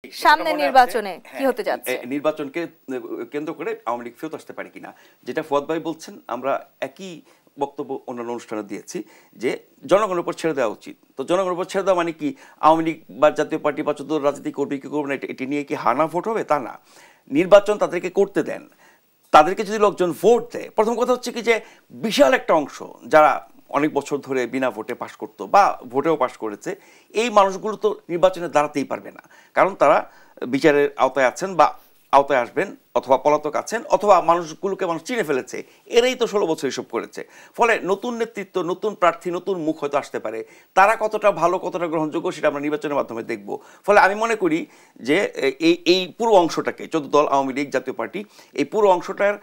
সামনে নির্বাচনে কি হতে যাচ্ছে, নির্বাচনকে কেন্দ্র করে আওয়ামী লীগ ফেরত আসতে পারে কিনা, যেটা ফুয়াদ ভাই বলছেন আমরা একই বক্তব্য অন্যান্য অনুষ্ঠানে দিয়েছি যে জনগণের উপর ছেড়ে দেওয়া উচিত। তো জনগণের উপর ছেড়ে দেওয়া মানে কি আওয়ামী লীগ বা জাতীয় পার্টি বা চতুর্থ রাজনীতি করবে কি করবে না এটি নিয়ে কি হানা ভোট হবে তা না। নির্বাচন তাদেরকে করতে দেন, তাদেরকে যদি লোকজন ভোট দেয়, প্রথম কথা হচ্ছে কি যে বিশাল একটা অংশ যারা অনেক বছর ধরে বিনা ভোটে পাশ করতো বা ভোটেও পাশ করেছে, এই মানুষগুলো তো নির্বাচনে দাঁড়াতেই পারবে না, কারণ তারা বিচারের আওতায় আছেন বা আওতায় আসবেন অথবা পলাতক আছেন অথবা মানুষগুলোকে মানুষ চিনে ফেলেছে, এরাই তো 16 বছর এসব করেছে। ফলে নতুন নেতৃত্ব, নতুন প্রার্থী, নতুন মুখ হয়তো আসতে পারে, তারা কতটা ভালো কতটা গ্রহণযোগ্য সেটা আমরা নির্বাচনের মাধ্যমে দেখব। ফলে আমি মনে করি যে এই পুরো অংশটাকে 14 দল, আওয়ামী লীগ, জাতীয় পার্টি, এই পুরো অংশটার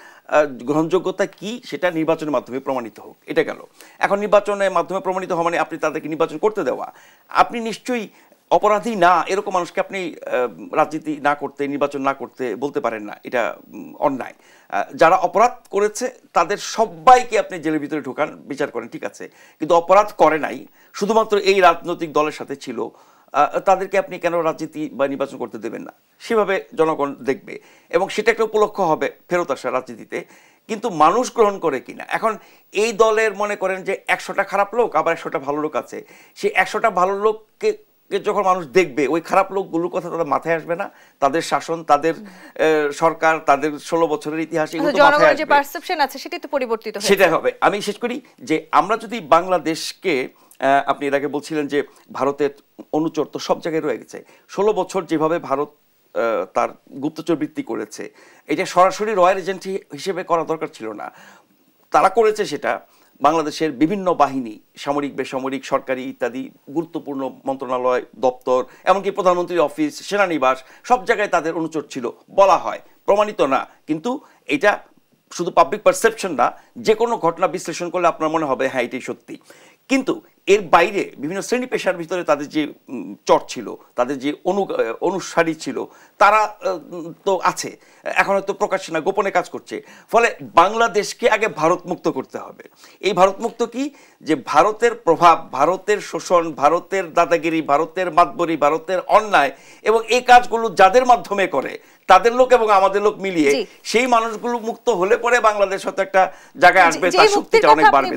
গ্রহণযোগ্যতা কি সেটা নির্বাচনের মাধ্যমে প্রমাণিত হোক। এটা গেল। এখন নির্বাচনের মাধ্যমে প্রমাণিত হওয়া মানে আপনি তাদেরকে নির্বাচন করতে দেওয়া, আপনি নিশ্চয়ই অপরাধী না এরকম মানুষকে আপনি রাজনীতি না করতে, নির্বাচন না করতে বলতে পারেন না, এটা অন্যায়। যারা অপরাধ করেছে তাদের সবাইকে আপনি জেলের ভিতরে ঢোকান, বিচার করেন, ঠিক আছে, কিন্তু অপরাধ করে নাই, শুধুমাত্র এই রাজনৈতিক দলের সাথে ছিল, তাদেরকে আপনি কেন রাজনীতি বা নির্বাচন করতে দেবেন না? সেভাবে জনগণ দেখবে এবং সেটা একটা উপলক্ষ হবে ফেরত আসা রাজনীতিতে। কিন্তু মানুষ গ্রহণ করে কিনা, এখন এই দলের মনে করেন যে 100টা খারাপ লোক আবার 100টা ভালো লোক আছে, সেই 100টা ভালো লোককে যখন মানুষ দেখবে, ওই খারাপ লোকগুলোর কথা তাদের মাথায় আসবে না, তাদের শাসন, তাদের সরকার, তাদের 16 বছরের ইতিহাস, জনগণের যে পারসেপশন আছে সেটাই তো পরিবর্তিত হয়েছে, সেটা হবে। আমি শেষ করি যে আমরা যদি বাংলাদেশকে, আপনি এর আগে বলছিলেন যে ভারতের অনুচর তো সব জায়গায় রয়ে গেছে, 16 বছর যেভাবে ভারত তার গুপ্তচর বৃত্তি করেছে, এটা সরাসরি রয়্যাল এজেন্ট হিসেবে করা দরকার ছিল না, তারা করেছে সেটা বাংলাদেশের বিভিন্ন বাহিনী, সামরিক, বেসামরিক, সরকারি ইত্যাদি গুরুত্বপূর্ণ মন্ত্রণালয়, দপ্তর, এমনকি প্রধানমন্ত্রীর অফিস, সেনানিবাস, সব জায়গায় তাদের অনুচর ছিল, বলা হয়, প্রমাণিত না, কিন্তু এটা শুধু পাবলিক পারসেপশন না, যে কোনো ঘটনা বিশ্লেষণ করলে আপনার মনে হবে হ্যাঁ এটাই সত্যি। কিন্তু এর বাইরে বিভিন্ন শ্রেণী পেশার ভিতরে তাদের যে চর ছিল, তাদের যে অনুসারী ছিল, তারা তো আছে, এখন হয়তো প্রকাশ্যে না, গোপনে কাজ করছে। ফলে বাংলাদেশকে আগে ভারত মুক্ত করতে হবে। এই ভারত মুক্ত কি, যে ভারতের প্রভাব, ভারতের শোষণ, ভারতের দাদাগিরি, ভারতের মাতবরি, ভারতের অন্যায় এবং এই কাজগুলো যাদের মাধ্যমে করে, তাদের লোক এবং আমাদের লোক মিলিয়ে সেই মানুষগুলো মুক্ত হলে পরে বাংলাদেশ হয়তো একটা জায়গায় আসবে, তার শক্তিটা অনেক বাড়বে।